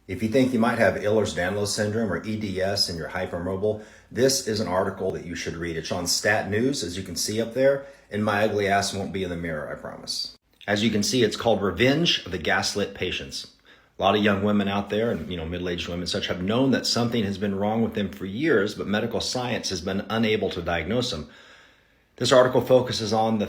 If you think you might have Ehlers-Danlos syndrome or EDS and you're hypermobile, this is an article that you should read. It's on Statnews, as you can see up there, and my ugly ass won't be in the mirror, I promise. As you can see, it's called Revenge of the Gaslit Patients. A lot of young women out there, and middle-aged women and such, have known that something has been wrong with them for years, but medical science has been unable to diagnose them. This article focuses on a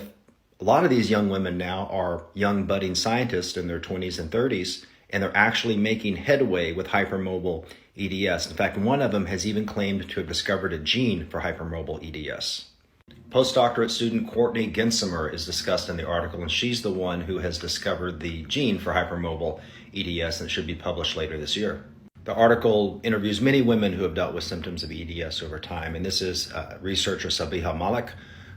lot of these young women now are young budding scientists in their 20s and 30s, and they're actually making headway with hypermobile EDS. In fact, one of them has even claimed to have discovered a gene for hypermobile EDS. Postdoctorate student Courtney Gensimer is discussed in the article, and she's the one who has discovered the gene for hypermobile EDS, and it should be published later this year. The article interviews many women who have dealt with symptoms of EDS over time, and this is researcher Sabiha Malik,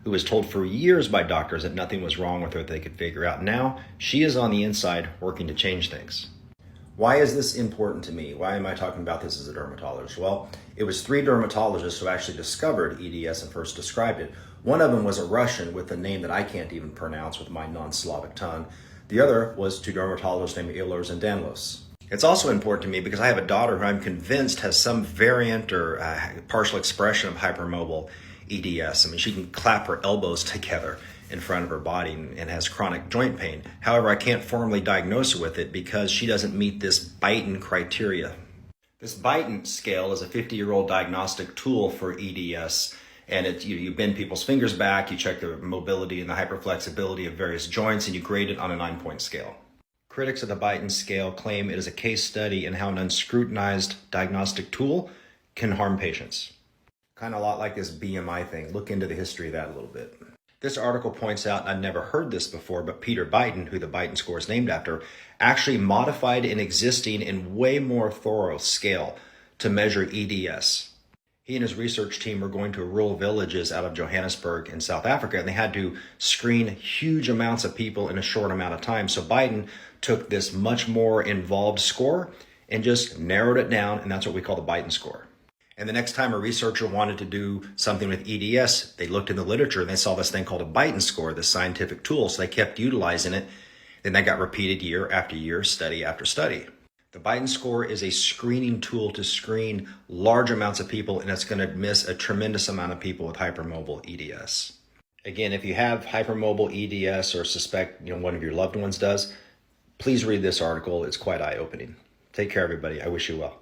who was told for years by doctors that nothing was wrong with her that they could figure out. Now, she is on the inside working to change things. Why is this important to me? Why am I talking about this as a dermatologist? Well, it was 3 dermatologists who actually discovered EDS and first described it. One of them was a Russian with a name that I can't even pronounce with my non-Slavic tongue. The other was 2 dermatologists named Ehlers-Danlos. It's also important to me because I have a daughter who I'm convinced has some variant or partial expression of hypermobile EDS. I mean, she can clap her elbows together in front of her body and has chronic joint pain. However, I can't formally diagnose her with it because she doesn't meet this Beighton criteria. This Beighton scale is a 50-year-old diagnostic tool for EDS, and you bend people's fingers back, you check the mobility and the hyperflexibility of various joints, and you grade it on a 9-point scale. Critics of the Beighton scale claim it is a case study in how an unscrutinized diagnostic tool can harm patients. Kind of a lot like this BMI thing. Look into the history of that a little bit. This article points out, and I've never heard this before, but Peter Beighton, who the Beighton score is named after, actually modified an existing and way more thorough scale to measure EDS. He and his research team were going to rural villages out of Johannesburg in South Africa, and they had to screen huge amounts of people in a short amount of time. So Beighton took this much more involved score and just narrowed it down, and that's what we call the Beighton score. And the next time a researcher wanted to do something with EDS, they looked in the literature and they saw this thing called a Beighton score, this scientific tool, so they kept utilizing it. Then that got repeated year after year, study after study. The Beighton score is a screening tool to screen large amounts of people, and it's going to miss a tremendous amount of people with hypermobile EDS. Again, if you have hypermobile EDS or suspect one of your loved ones does, please read this article. It's quite eye-opening. Take care, everybody. I wish you well.